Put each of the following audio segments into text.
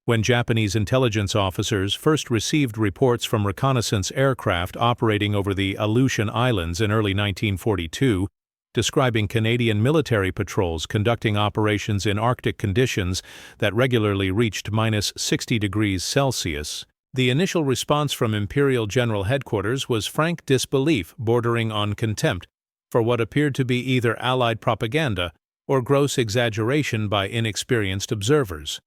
When Japanese intelligence officers first received reports from reconnaissance aircraft operating over the Aleutian Islands in early 1942, describing Canadian military patrols conducting operations in Arctic conditions that regularly reached -60°C, the initial response from Imperial General Headquarters was frank disbelief bordering on contempt for what appeared to be either Allied propaganda or gross exaggeration by inexperienced observers.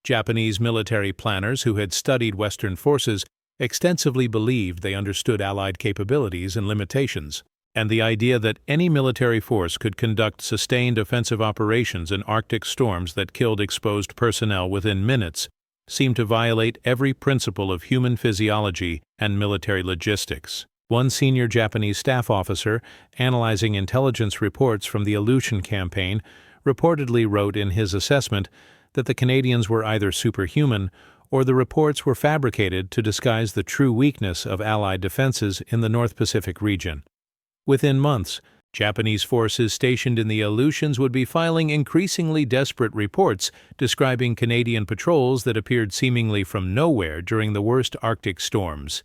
Japanese military planners who had studied Western forces extensively believed they understood Allied capabilities and limitations, and the idea that any military force could conduct sustained offensive operations in Arctic storms that killed exposed personnel within minutes seemed to violate every principle of human physiology and military logistics. One senior Japanese staff officer, analyzing intelligence reports from the Aleutian campaign, reportedly wrote in his assessment that the Canadians were either superhuman or the reports were fabricated to disguise the true weakness of Allied defenses in the North Pacific region. Within months, Japanese forces stationed in the Aleutians would be filing increasingly desperate reports describing Canadian patrols that appeared seemingly from nowhere during the worst Arctic storms,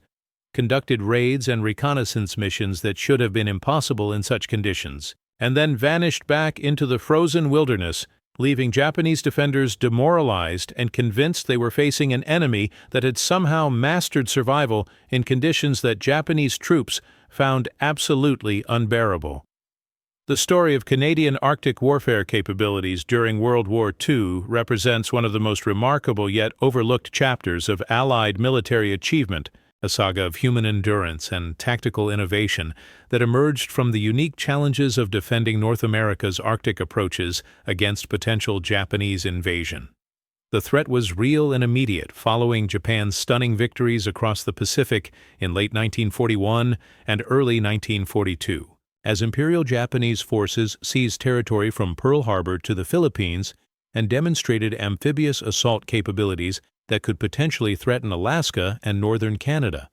conducted raids and reconnaissance missions that should have been impossible in such conditions, and then vanished back into the frozen wilderness, leaving Japanese defenders demoralized and convinced they were facing an enemy that had somehow mastered survival in conditions that Japanese troops found absolutely unbearable. The story of Canadian Arctic warfare capabilities during World War II represents one of the most remarkable yet overlooked chapters of Allied military achievement, a saga of human endurance and tactical innovation that emerged from the unique challenges of defending North America's Arctic approaches against potential Japanese invasion. The threat was real and immediate following Japan's stunning victories across the Pacific in late 1941 and early 1942. As Imperial Japanese forces seized territory from Pearl Harbor to the Philippines and demonstrated amphibious assault capabilities that could potentially threaten Alaska and northern Canada.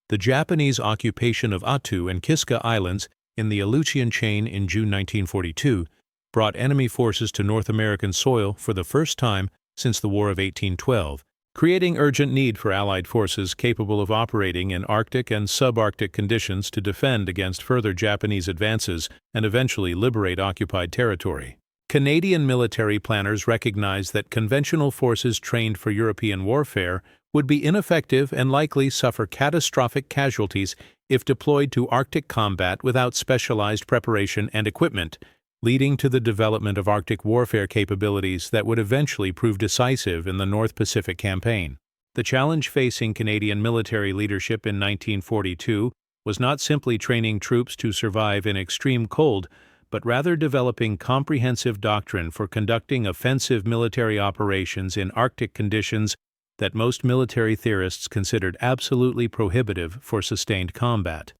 The Japanese occupation of Attu and Kiska Islands in the Aleutian chain in June 1942 brought enemy forces to North American soil for the first time since the War of 1812, creating urgent need for Allied forces capable of operating in Arctic and subarctic conditions to defend against further Japanese advances and eventually liberate occupied territory. Canadian military planners recognized that conventional forces trained for European warfare would be ineffective and likely suffer catastrophic casualties if deployed to Arctic combat without specialized preparation and equipment, leading to the development of Arctic warfare capabilities that would eventually prove decisive in the North Pacific Campaign. The challenge facing Canadian military leadership in 1942 was not simply training troops to survive in extreme cold, but rather developing comprehensive doctrine for conducting offensive military operations in Arctic conditions that most military theorists considered absolutely prohibitive for sustained combat.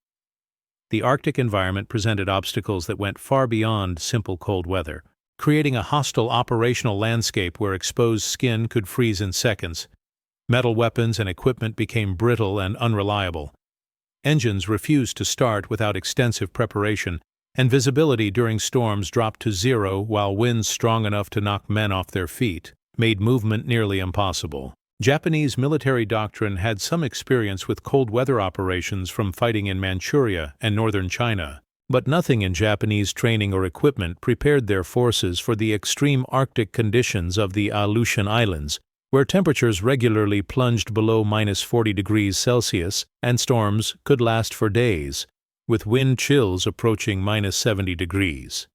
The Arctic environment presented obstacles that went far beyond simple cold weather, creating a hostile operational landscape where exposed skin could freeze in seconds. Metal weapons and equipment became brittle and unreliable. Engines refused to start without extensive preparation, and visibility during storms dropped to zero while winds strong enough to knock men off their feet made movement nearly impossible. Japanese military doctrine had some experience with cold weather operations from fighting in Manchuria and northern China, but nothing in Japanese training or equipment prepared their forces for the extreme Arctic conditions of the Aleutian Islands, where temperatures regularly plunged below -40°C and storms could last for days, with wind chills approaching -70°.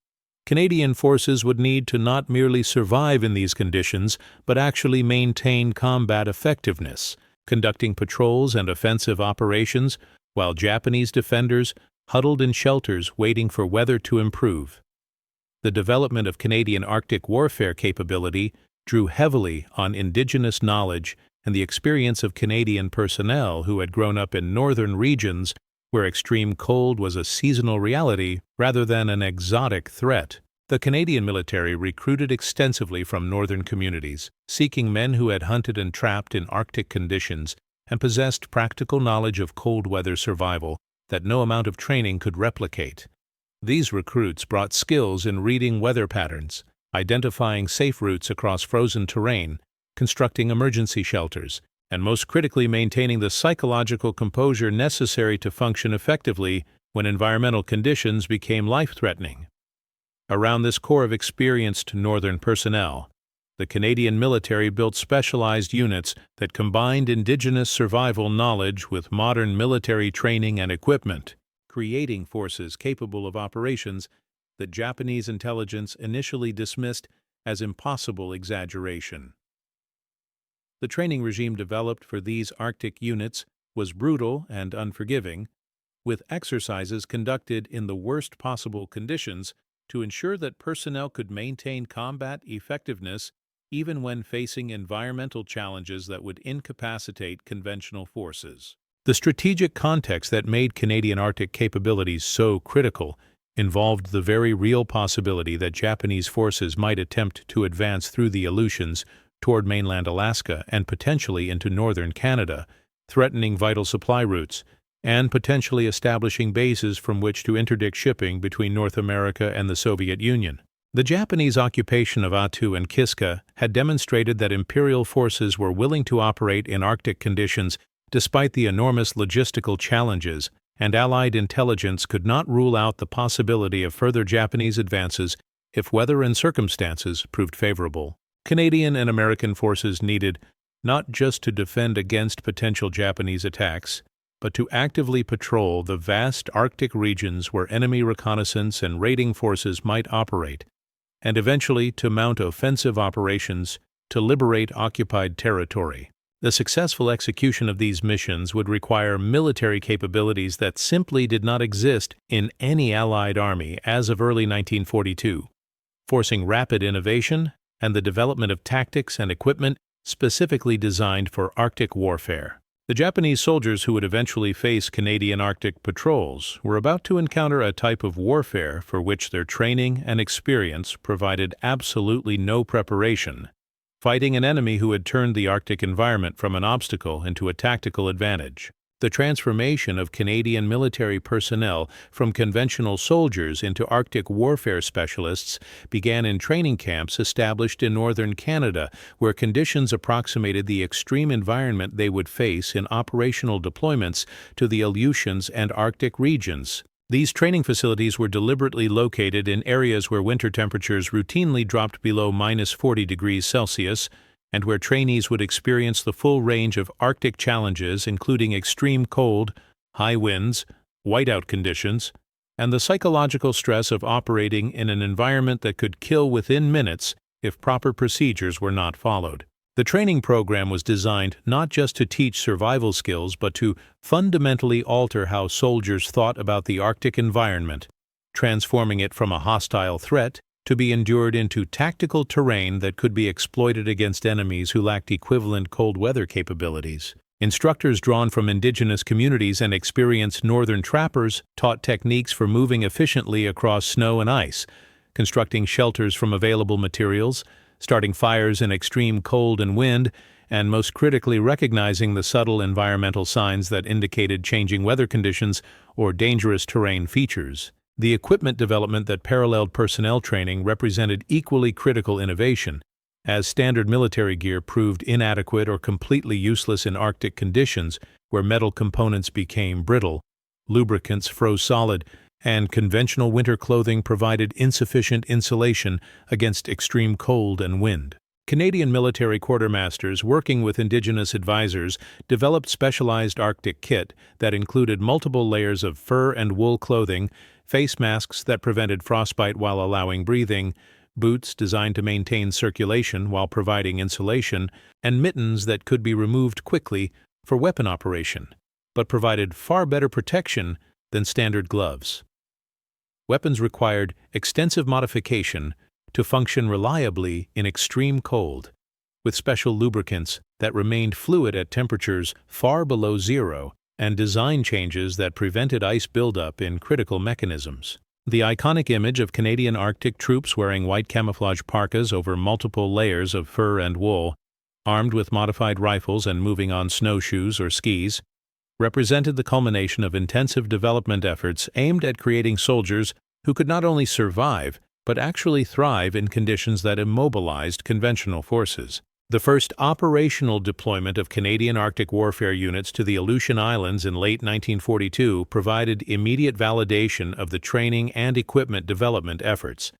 Canadian forces would need to not merely survive in these conditions, but actually maintain combat effectiveness, conducting patrols and offensive operations, while Japanese defenders huddled in shelters waiting for weather to improve. The development of Canadian Arctic warfare capability drew heavily on indigenous knowledge and the experience of Canadian personnel who had grown up in northern regions where extreme cold was a seasonal reality rather than an exotic threat. The Canadian military recruited extensively from northern communities, seeking men who had hunted and trapped in Arctic conditions and possessed practical knowledge of cold weather survival that no amount of training could replicate. These recruits brought skills in reading weather patterns, identifying safe routes across frozen terrain, constructing emergency shelters, and most critically maintaining the psychological composure necessary to function effectively when environmental conditions became life-threatening. Around this core of experienced Northern personnel, the Canadian military built specialized units that combined Indigenous survival knowledge with modern military training and equipment, creating forces capable of operations that Japanese intelligence initially dismissed as impossible exaggeration. The training regime developed for these Arctic units was brutal and unforgiving, with exercises conducted in the worst possible conditions to ensure that personnel could maintain combat effectiveness even when facing environmental challenges that would incapacitate conventional forces. The strategic context that made Canadian Arctic capabilities so critical involved the very real possibility that Japanese forces might attempt to advance through the Aleutians toward mainland Alaska and potentially into northern Canada, threatening vital supply routes, and potentially establishing bases from which to interdict shipping between North America and the Soviet Union. The Japanese occupation of Attu and Kiska had demonstrated that imperial forces were willing to operate in Arctic conditions despite the enormous logistical challenges, and Allied intelligence could not rule out the possibility of further Japanese advances if weather and circumstances proved favorable. Canadian and American forces needed not just to defend against potential Japanese attacks, but to actively patrol the vast Arctic regions where enemy reconnaissance and raiding forces might operate, and eventually to mount offensive operations to liberate occupied territory. The successful execution of these missions would require military capabilities that simply did not exist in any Allied army as of early 1942, forcing rapid innovation and the development of tactics and equipment specifically designed for Arctic warfare. The Japanese soldiers who would eventually face Canadian Arctic patrols were about to encounter a type of warfare for which their training and experience provided absolutely no preparation, fighting an enemy who had turned the Arctic environment from an obstacle into a tactical advantage. The transformation of Canadian military personnel from conventional soldiers into Arctic warfare specialists began in training camps established in northern Canada, where conditions approximated the extreme environment they would face in operational deployments to the Aleutians and Arctic regions. These training facilities were deliberately located in areas where winter temperatures routinely dropped below -40 degrees Celsius, and where trainees would experience the full range of Arctic challenges, including extreme cold, high winds, whiteout conditions, and the psychological stress of operating in an environment that could kill within minutes if proper procedures were not followed. The training program was designed not just to teach survival skills, but to fundamentally alter how soldiers thought about the Arctic environment, transforming it from a hostile threat to be endured into tactical terrain that could be exploited against enemies who lacked equivalent cold weather capabilities. Instructors drawn from indigenous communities and experienced northern trappers taught techniques for moving efficiently across snow and ice, constructing shelters from available materials, starting fires in extreme cold and wind, and most critically recognizing the subtle environmental signs that indicated changing weather conditions or dangerous terrain features. The equipment development that paralleled personnel training represented equally critical innovation, as standard military gear proved inadequate or completely useless in Arctic conditions where metal components became brittle, lubricants froze solid, and conventional winter clothing provided insufficient insulation against extreme cold and wind. Canadian military quartermasters, working with Indigenous advisors, developed specialized Arctic kit that included multiple layers of fur and wool clothing, face masks that prevented frostbite while allowing breathing, boots designed to maintain circulation while providing insulation, and mittens that could be removed quickly for weapon operation, but provided far better protection than standard gloves. Weapons required extensive modification to function reliably in extreme cold, with special lubricants that remained fluid at temperatures far below zero, and design changes that prevented ice buildup in critical mechanisms. The iconic image of Canadian Arctic troops wearing white camouflage parkas over multiple layers of fur and wool, armed with modified rifles and moving on snowshoes or skis, represented the culmination of intensive development efforts aimed at creating soldiers who could not only survive, but actually thrive in conditions that immobilized conventional forces. The first operational deployment of Canadian Arctic warfare units to the Aleutian Islands in late 1942 provided immediate validation of the training and equipment development efforts,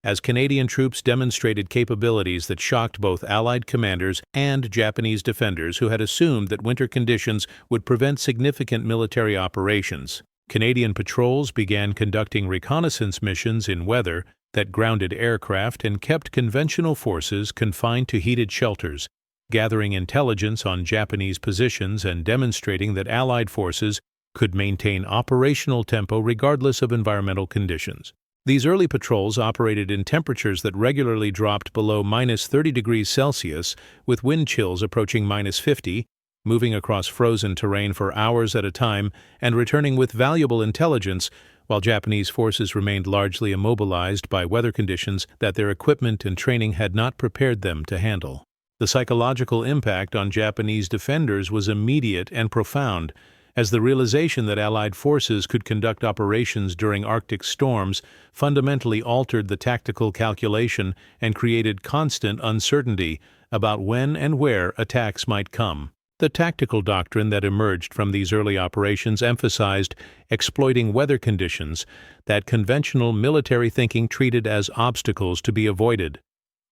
as Canadian troops demonstrated capabilities that shocked both Allied commanders and Japanese defenders who had assumed that winter conditions would prevent significant military operations. Canadian patrols began conducting reconnaissance missions in weather that grounded aircraft and kept conventional forces confined to heated shelters, gathering intelligence on Japanese positions and demonstrating that Allied forces could maintain operational tempo regardless of environmental conditions. These early patrols operated in temperatures that regularly dropped below -30 degrees Celsius, with wind chills approaching -50, moving across frozen terrain for hours at a time and returning with valuable intelligence, while Japanese forces remained largely immobilized by weather conditions that their equipment and training had not prepared them to handle. The psychological impact on Japanese defenders was immediate and profound, as the realization that Allied forces could conduct operations during Arctic storms fundamentally altered the tactical calculation and created constant uncertainty about when and where attacks might come. The tactical doctrine that emerged from these early operations emphasized exploiting weather conditions that conventional military thinking treated as obstacles to be avoided,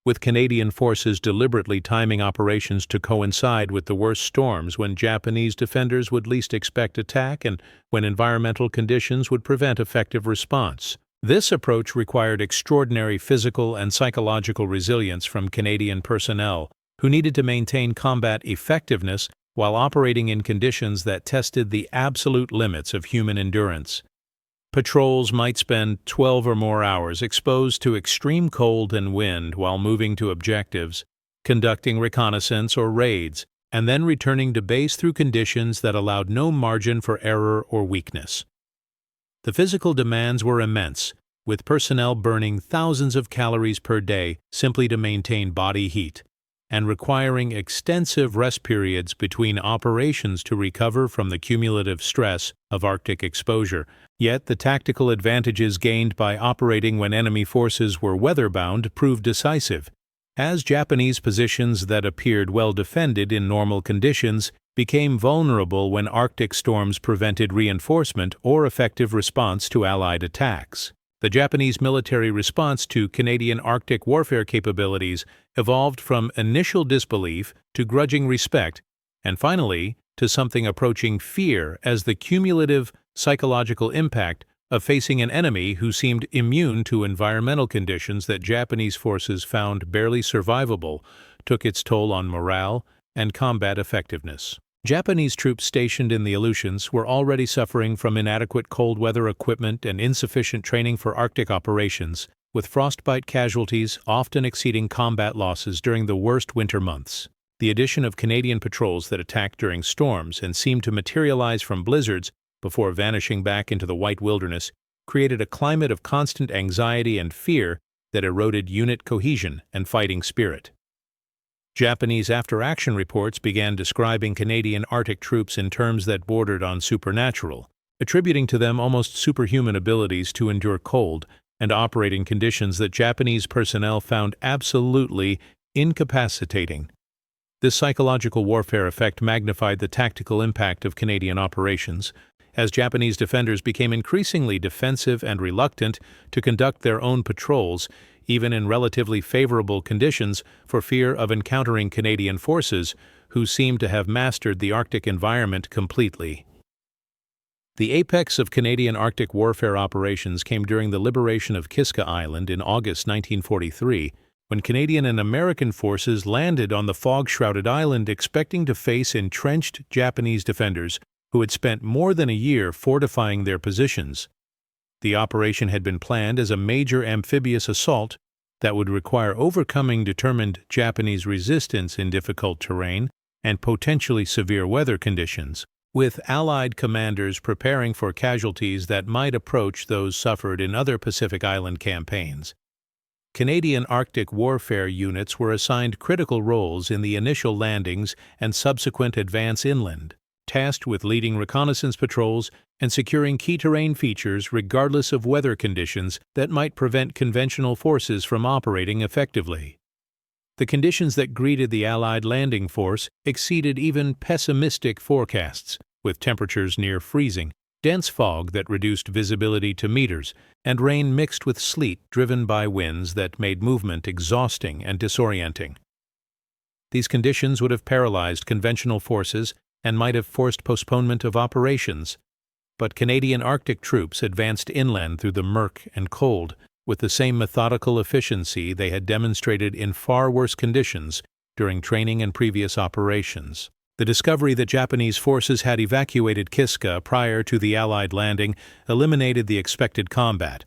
with Canadian forces deliberately timing operations to coincide with the worst storms when Japanese defenders would least expect attack and when environmental conditions would prevent effective response. This approach required extraordinary physical and psychological resilience from Canadian personnel, who needed to maintain combat effectiveness while operating in conditions that tested the absolute limits of human endurance. Patrols might spend 12 or more hours exposed to extreme cold and wind while moving to objectives, conducting reconnaissance or raids, and then returning to base through conditions that allowed no margin for error or weakness. The physical demands were immense, with personnel burning thousands of calories per day simply to maintain body heat, and requiring extensive rest periods between operations to recover from the cumulative stress of Arctic exposure. Yet the tactical advantages gained by operating when enemy forces were weather-bound proved decisive, as Japanese positions that appeared well defended in normal conditions became vulnerable when Arctic storms prevented reinforcement or effective response to Allied attacks. The Japanese military response to Canadian Arctic warfare capabilities evolved from initial disbelief to grudging respect, and finally to something approaching fear as the cumulative psychological impact of facing an enemy who seemed immune to environmental conditions that Japanese forces found barely survivable took its toll on morale and combat effectiveness. Japanese troops stationed in the Aleutians were already suffering from inadequate cold weather equipment and insufficient training for Arctic operations, with frostbite casualties often exceeding combat losses during the worst winter months. The addition of Canadian patrols that attacked during storms and seemed to materialize from blizzards before vanishing back into the white wilderness created a climate of constant anxiety and fear that eroded unit cohesion and fighting spirit. Japanese after-action reports began describing Canadian Arctic troops in terms that bordered on supernatural, attributing to them almost superhuman abilities to endure cold and operate in conditions that Japanese personnel found absolutely incapacitating. This psychological warfare effect magnified the tactical impact of Canadian operations, as Japanese defenders became increasingly defensive and reluctant to conduct their own patrols, even in relatively favorable conditions, for fear of encountering Canadian forces who seemed to have mastered the Arctic environment completely. The apex of Canadian Arctic warfare operations came during the liberation of Kiska Island in August 1943, when Canadian and American forces landed on the fog-shrouded island expecting to face entrenched Japanese defenders who had spent more than a year fortifying their positions. The operation had been planned as a major amphibious assault that would require overcoming determined Japanese resistance in difficult terrain and potentially severe weather conditions, with Allied commanders preparing for casualties that might approach those suffered in other Pacific Island campaigns. Canadian Arctic warfare units were assigned critical roles in the initial landings and subsequent advance inland, tasked with leading reconnaissance patrols and securing key terrain features regardless of weather conditions that might prevent conventional forces from operating effectively. The conditions that greeted the Allied landing force exceeded even pessimistic forecasts, with temperatures near freezing, dense fog that reduced visibility to meters, and rain mixed with sleet driven by winds that made movement exhausting and disorienting. These conditions would have paralyzed conventional forces and might have forced postponement of operations, but Canadian Arctic troops advanced inland through the murk and cold with the same methodical efficiency they had demonstrated in far worse conditions during training and previous operations. The discovery that Japanese forces had evacuated Kiska prior to the Allied landing eliminated the expected combat,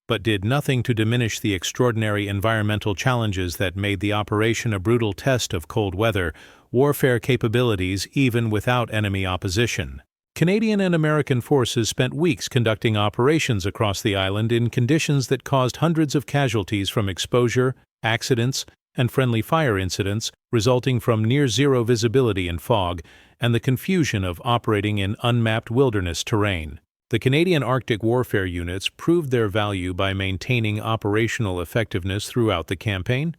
but did nothing to diminish the extraordinary environmental challenges that made the operation a brutal test of cold weather warfare capabilities even without enemy opposition. Canadian and American forces spent weeks conducting operations across the island in conditions that caused hundreds of casualties from exposure, accidents, and friendly fire incidents resulting from near-zero visibility in fog and the confusion of operating in unmapped wilderness terrain. The Canadian Arctic warfare units proved their value by maintaining operational effectiveness throughout the campaign,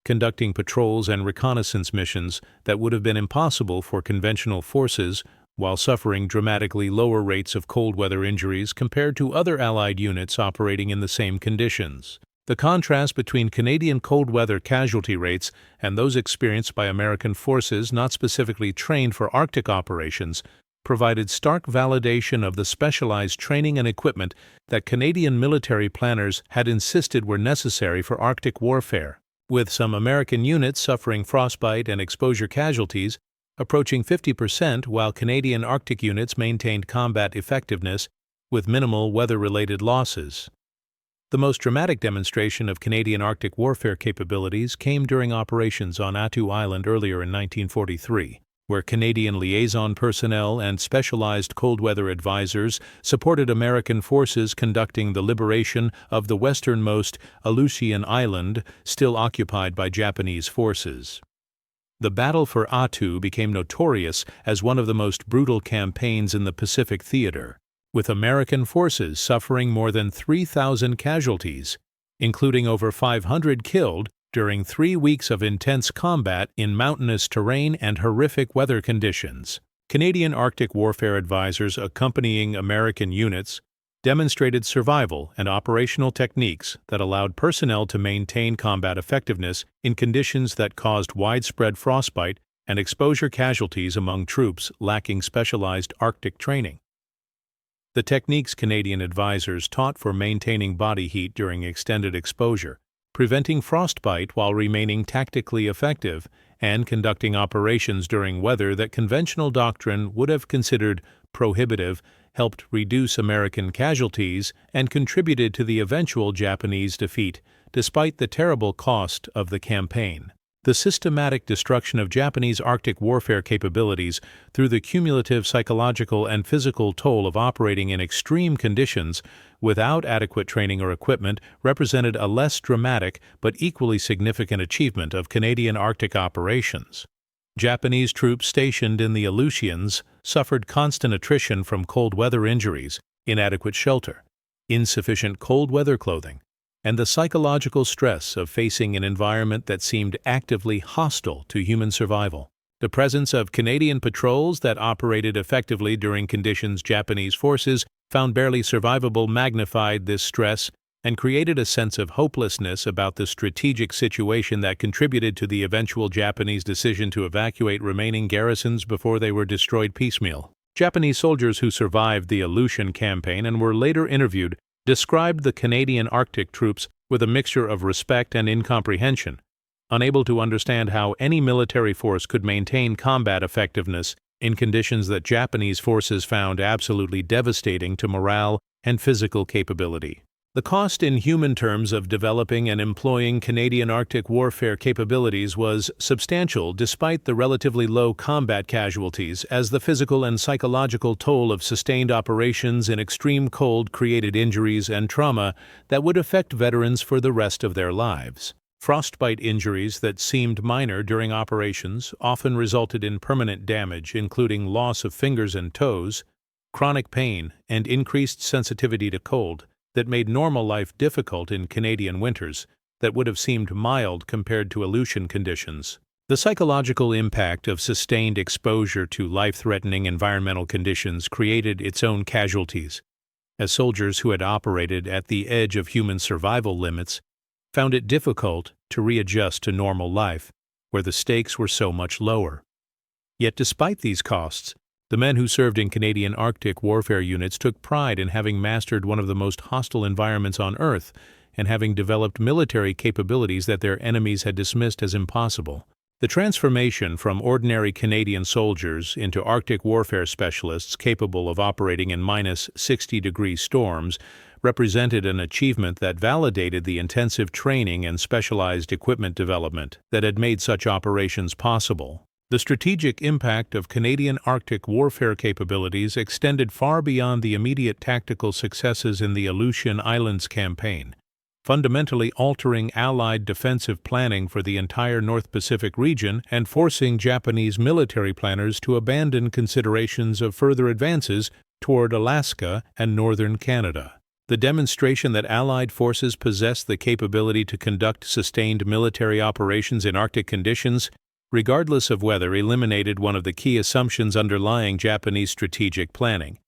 conducting patrols and reconnaissance missions that would have been impossible for conventional forces while suffering dramatically lower rates of cold weather injuries compared to other Allied units operating in the same conditions. The contrast between Canadian cold weather casualty rates and those experienced by American forces not specifically trained for Arctic operations provided stark validation of the specialized training and equipment that Canadian military planners had insisted were necessary for Arctic warfare. With some American units suffering frostbite and exposure casualties approaching 50%, while Canadian Arctic units maintained combat effectiveness with minimal weather-related losses. The most dramatic demonstration of Canadian Arctic warfare capabilities came during operations on Attu Island earlier in 1943, where Canadian liaison personnel and specialized cold weather advisors supported American forces conducting the liberation of the westernmost Aleutian Island still occupied by Japanese forces. The battle for Attu became notorious as one of the most brutal campaigns in the Pacific theater, with American forces suffering more than 3,000 casualties, including over 500 killed during 3 weeks of intense combat in mountainous terrain and horrific weather conditions. Canadian Arctic warfare advisors accompanying American units demonstrated survival and operational techniques that allowed personnel to maintain combat effectiveness in conditions that caused widespread frostbite and exposure casualties among troops lacking specialized Arctic training. The techniques Canadian advisors taught for maintaining body heat during extended exposure, preventing frostbite while remaining tactically effective, and conducting operations during weather that conventional doctrine would have considered prohibitive helped reduce American casualties and contributed to the eventual Japanese defeat, despite the terrible cost of the campaign. The systematic destruction of Japanese Arctic warfare capabilities through the cumulative psychological and physical toll of operating in extreme conditions without adequate training or equipment represented a less dramatic but equally significant achievement of Canadian Arctic operations. Japanese troops stationed in the Aleutians suffered constant attrition from cold weather injuries, inadequate shelter, insufficient cold weather clothing, and the psychological stress of facing an environment that seemed actively hostile to human survival. The presence of Canadian patrols that operated effectively during conditions Japanese forces found barely survivable magnified this stress and created a sense of hopelessness about the strategic situation that contributed to the eventual Japanese decision to evacuate remaining garrisons before they were destroyed piecemeal. Japanese soldiers who survived the Aleutian campaign and were later interviewed described the Canadian Arctic troops with a mixture of respect and incomprehension, unable to understand how any military force could maintain combat effectiveness in conditions that Japanese forces found absolutely devastating to morale and physical capability. The cost in human terms of developing and employing Canadian Arctic warfare capabilities was substantial despite the relatively low combat casualties, as the physical and psychological toll of sustained operations in extreme cold created injuries and trauma that would affect veterans for the rest of their lives. Frostbite injuries that seemed minor during operations often resulted in permanent damage, including loss of fingers and toes, chronic pain, and increased sensitivity to cold that made normal life difficult in Canadian winters. that would have seemed mild compared to Aleutian conditions. The psychological impact of sustained exposure to life-threatening environmental conditions created its own casualties, as soldiers who had operated at the edge of human survival limits found it difficult to readjust to normal life, where the stakes were so much lower. Yet despite these costs, the men who served in Canadian Arctic warfare units took pride in having mastered one of the most hostile environments on Earth and having developed military capabilities that their enemies had dismissed as impossible. The transformation from ordinary Canadian soldiers into Arctic warfare specialists capable of operating in -60-degree storms represented an achievement that validated the intensive training and specialized equipment development that had made such operations possible. The strategic impact of Canadian Arctic warfare capabilities extended far beyond the immediate tactical successes in the Aleutian Islands campaign, fundamentally altering Allied defensive planning for the entire North Pacific region and forcing Japanese military planners to abandon considerations of further advances toward Alaska and northern Canada. The demonstration that Allied forces possessed the capability to conduct sustained military operations in Arctic conditions, regardless of weather, eliminated one of the key assumptions underlying Japanese strategic planning,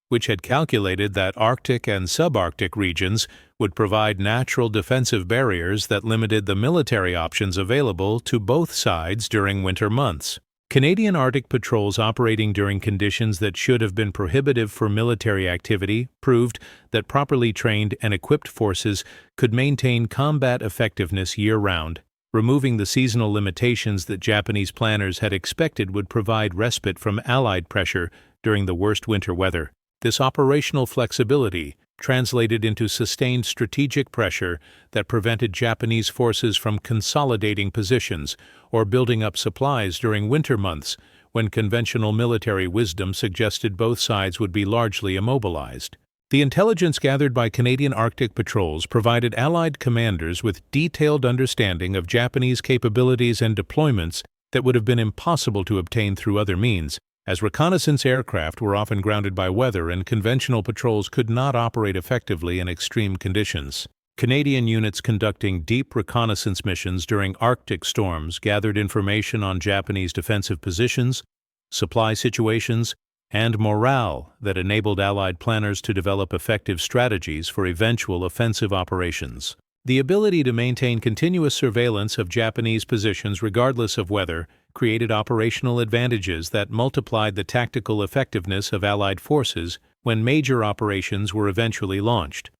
which had calculated that Arctic and subarctic regions would provide natural defensive barriers that limited the military options available to both sides during winter months. Canadian Arctic patrols operating during conditions that should have been prohibitive for military activity proved that properly trained and equipped forces could maintain combat effectiveness year-round, removing the seasonal limitations that Japanese planners had expected would provide respite from Allied pressure during the worst winter weather. This operational flexibility translated into sustained strategic pressure that prevented Japanese forces from consolidating positions or building up supplies during winter months, when conventional military wisdom suggested both sides would be largely immobilized. The intelligence gathered by Canadian Arctic patrols provided Allied commanders with detailed understanding of Japanese capabilities and deployments that would have been impossible to obtain through other means, as reconnaissance aircraft were often grounded by weather and conventional patrols could not operate effectively in extreme conditions. Canadian units conducting deep reconnaissance missions during Arctic storms gathered information on Japanese defensive positions, supply situations, and morale that enabled Allied planners to develop effective strategies for eventual offensive operations. The ability to maintain continuous surveillance of Japanese positions regardless of weather created operational advantages that multiplied the tactical effectiveness of Allied forces when major operations were eventually launched.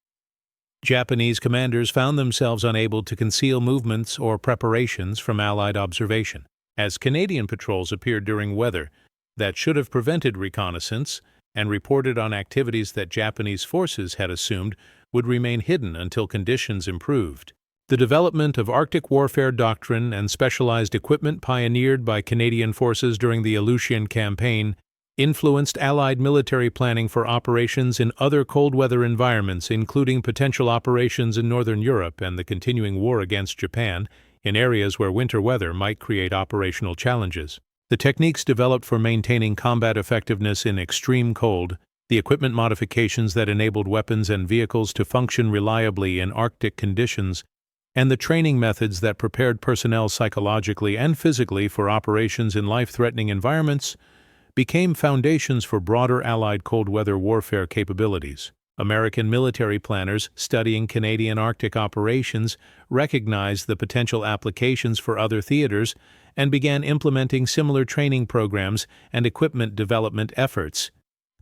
Japanese commanders found themselves unable to conceal movements or preparations from Allied observation, as Canadian patrols appeared during weather that should have prevented reconnaissance and reported on activities that Japanese forces had assumed would remain hidden until conditions improved. The development of Arctic warfare doctrine and specialized equipment pioneered by Canadian forces during the Aleutian campaign influenced Allied military planning for operations in other cold-weather environments, including potential operations in Northern Europe and the continuing war against Japan, in areas where winter weather might create operational challenges. The techniques developed for maintaining combat effectiveness in extreme cold, the equipment modifications that enabled weapons and vehicles to function reliably in Arctic conditions, and the training methods that prepared personnel psychologically and physically for operations in life-threatening environments became foundations for broader Allied cold-weather warfare capabilities. American military planners studying Canadian Arctic operations recognized the potential applications for other theaters and began implementing similar training programs and equipment development efforts,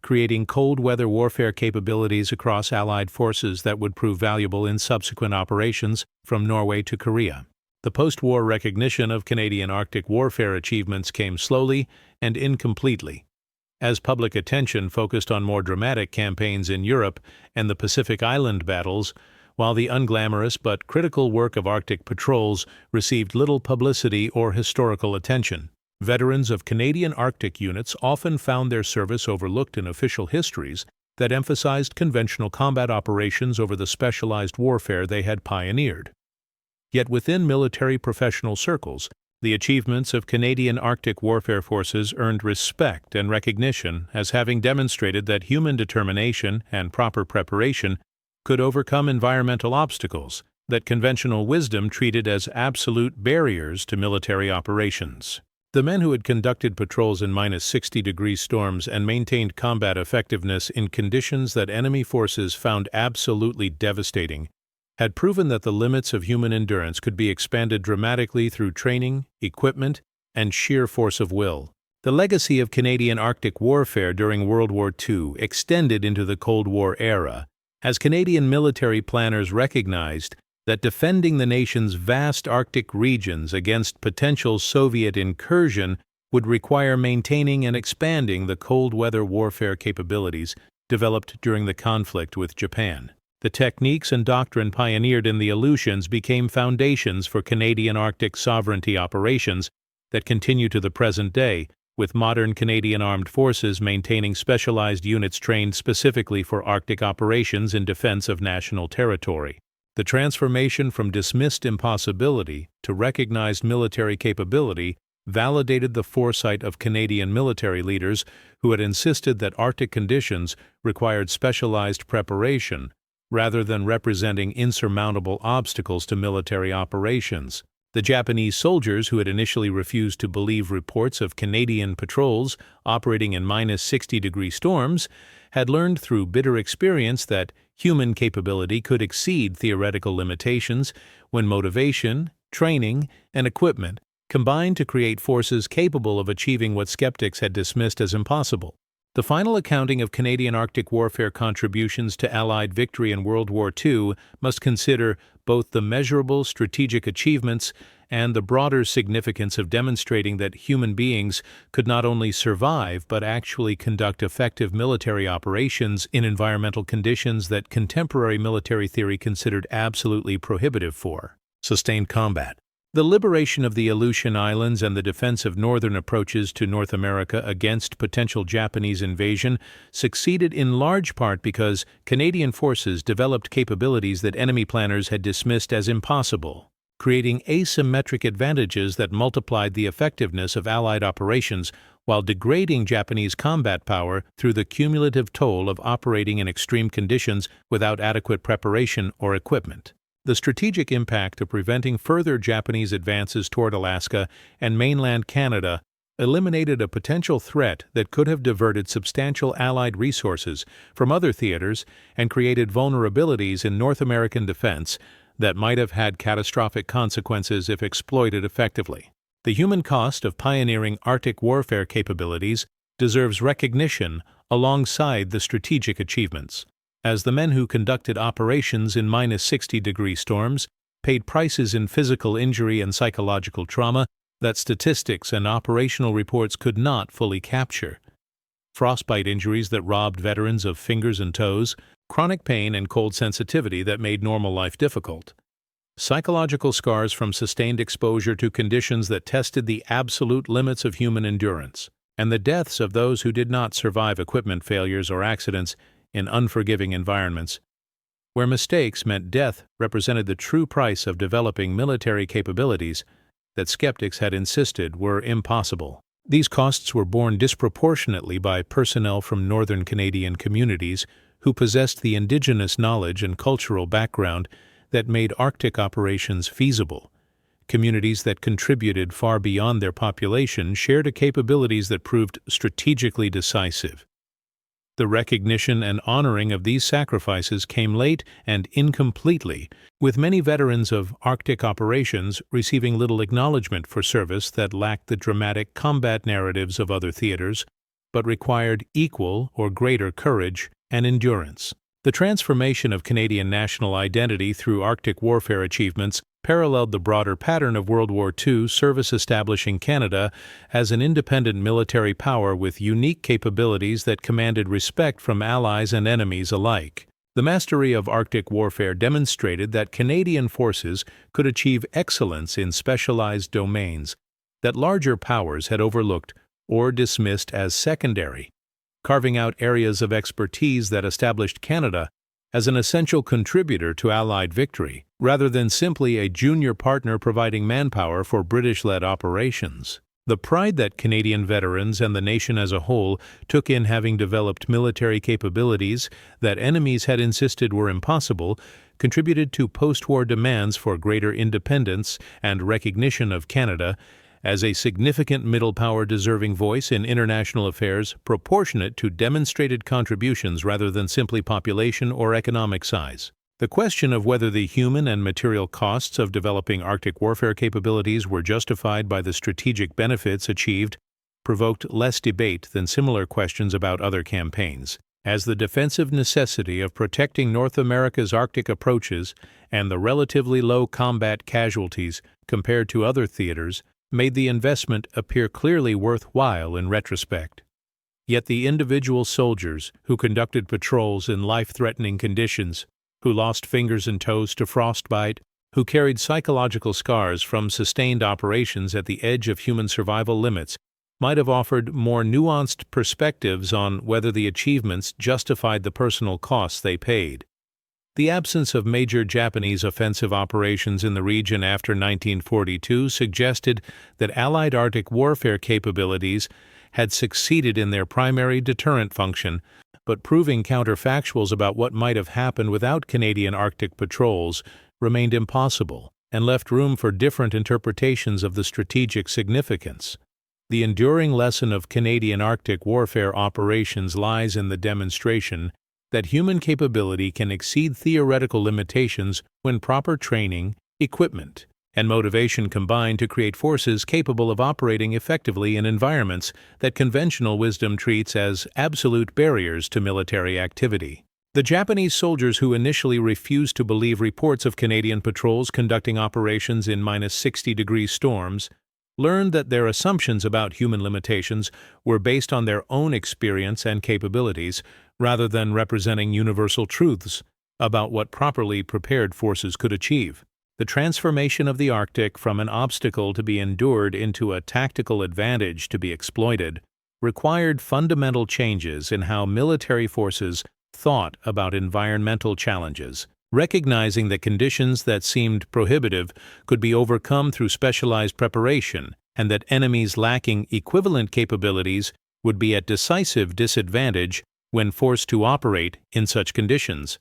creating cold-weather warfare capabilities across Allied forces that would prove valuable in subsequent operations from Norway to Korea. The post-war recognition of Canadian Arctic warfare achievements came slowly and incompletely, as public attention focused on more dramatic campaigns in Europe and the Pacific Island battles, while the unglamorous but critical work of Arctic patrols received little publicity or historical attention. Veterans of Canadian Arctic units often found their service overlooked in official histories that emphasized conventional combat operations over the specialized warfare they had pioneered. Yet within military professional circles, the achievements of Canadian Arctic warfare forces earned respect and recognition as having demonstrated that human determination and proper preparation could overcome environmental obstacles, that conventional wisdom treated as absolute barriers to military operations. The men who had conducted patrols in -60-degree storms and maintained combat effectiveness in conditions that enemy forces found absolutely devastating had proven that the limits of human endurance could be expanded dramatically through training, equipment, and sheer force of will. The legacy of Canadian Arctic warfare during World War II extended into the Cold War era, as Canadian military planners recognized that defending the nation's vast Arctic regions against potential Soviet incursion would require maintaining and expanding the cold weather warfare capabilities developed during the conflict with Japan. The techniques and doctrine pioneered in the Aleutians became foundations for Canadian Arctic sovereignty operations that continue to the present day, with modern Canadian Armed Forces maintaining specialized units trained specifically for Arctic operations in defense of national territory. The transformation from dismissed impossibility to recognized military capability validated the foresight of Canadian military leaders who had insisted that Arctic conditions required specialized preparation rather than representing insurmountable obstacles to military operations. The Japanese soldiers who had initially refused to believe reports of Canadian patrols operating in -60-degree storms had learned through bitter experience that human capability could exceed theoretical limitations when motivation, training, and equipment combined to create forces capable of achieving what skeptics had dismissed as impossible. The final accounting of Canadian Arctic warfare contributions to Allied victory in World War II must consider both the measurable strategic achievements and the broader significance of demonstrating that human beings could not only survive but actually conduct effective military operations in environmental conditions that contemporary military theory considered absolutely prohibitive for sustained combat. The liberation of the Aleutian Islands and the defense of northern approaches to North America against potential Japanese invasion succeeded in large part because Canadian forces developed capabilities that enemy planners had dismissed as impossible, creating asymmetric advantages that multiplied the effectiveness of Allied operations while degrading Japanese combat power through the cumulative toll of operating in extreme conditions without adequate preparation or equipment. The strategic impact of preventing further Japanese advances toward Alaska and mainland Canada eliminated a potential threat that could have diverted substantial Allied resources from other theaters and created vulnerabilities in North American defense that might have had catastrophic consequences if exploited effectively. The human cost of pioneering Arctic warfare capabilities deserves recognition alongside the strategic achievements, as the men who conducted operations in -60-degree storms paid prices in physical injury and psychological trauma that statistics and operational reports could not fully capture. Frostbite injuries that robbed veterans of fingers and toes, chronic pain and cold sensitivity that made normal life difficult, psychological scars from sustained exposure to conditions that tested the absolute limits of human endurance, and the deaths of those who did not survive equipment failures or accidents in unforgiving environments, where mistakes meant death represented the true price of developing military capabilities that skeptics had insisted were impossible. These costs were borne disproportionately by personnel from northern Canadian communities who possessed the indigenous knowledge and cultural background that made Arctic operations feasible. Communities that contributed far beyond their population shared capabilities that proved strategically decisive. The recognition and honoring of these sacrifices came late and incompletely, with many veterans of Arctic operations receiving little acknowledgement for service that lacked the dramatic combat narratives of other theaters, but required equal or greater courage and endurance. The transformation of Canadian national identity through Arctic warfare achievements paralleled the broader pattern of World War II service establishing Canada as an independent military power with unique capabilities that commanded respect from allies and enemies alike. The mastery of Arctic warfare demonstrated that Canadian forces could achieve excellence in specialized domains that larger powers had overlooked or dismissed as secondary, carving out areas of expertise that established Canada as an essential contributor to Allied victory, rather than simply a junior partner providing manpower for British-led operations. The pride that Canadian veterans and the nation as a whole took in having developed military capabilities that enemies had insisted were impossible contributed to post-war demands for greater independence and recognition of Canada as a significant middle power deserving voice in international affairs proportionate to demonstrated contributions rather than simply population or economic size. The question of whether the human and material costs of developing Arctic warfare capabilities were justified by the strategic benefits achieved provoked less debate than similar questions about other campaigns, as the defensive necessity of protecting North America's Arctic approaches and the relatively low combat casualties compared to other theaters made the investment appear clearly worthwhile in retrospect. Yet the individual soldiers who conducted patrols in life-threatening conditions, who lost fingers and toes to frostbite, who carried psychological scars from sustained operations at the edge of human survival limits, might have offered more nuanced perspectives on whether the achievements justified the personal costs they paid. The absence of major Japanese offensive operations in the region after 1942 suggested that Allied Arctic warfare capabilities had succeeded in their primary deterrent function, but proving counterfactuals about what might have happened without Canadian Arctic patrols remained impossible and left room for different interpretations of the strategic significance. The enduring lesson of Canadian Arctic warfare operations lies in the demonstration that human capability can exceed theoretical limitations when proper training, equipment, and motivation combine to create forces capable of operating effectively in environments that conventional wisdom treats as absolute barriers to military activity. The Japanese soldiers who initially refused to believe reports of Canadian patrols conducting operations in -60-degree storms learned that their assumptions about human limitations were based on their own experience and capabilities rather than representing universal truths about what properly prepared forces could achieve. The transformation of the Arctic from an obstacle to be endured into a tactical advantage to be exploited required fundamental changes in how military forces thought about environmental challenges, recognizing that conditions that seemed prohibitive could be overcome through specialized preparation, and that enemies lacking equivalent capabilities would be at decisive disadvantage when forced to operate in such conditions.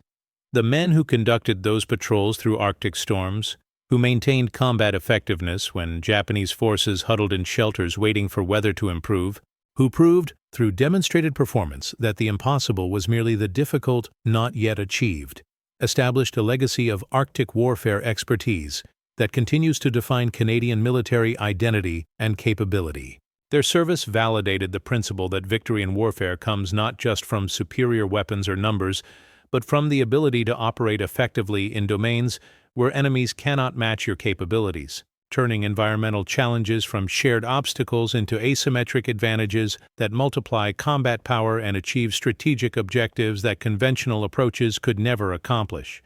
The men who conducted those patrols through Arctic storms, who maintained combat effectiveness when Japanese forces huddled in shelters waiting for weather to improve, who proved through demonstrated performance that the impossible was merely the difficult not yet achieved, established a legacy of Arctic warfare expertise that continues to define Canadian military identity and capability. Their service validated the principle that victory in warfare comes not just from superior weapons or numbers, but from the ability to operate effectively in domains where enemies cannot match your capabilities, turning environmental challenges from shared obstacles into asymmetric advantages that multiply combat power and achieve strategic objectives that conventional approaches could never accomplish.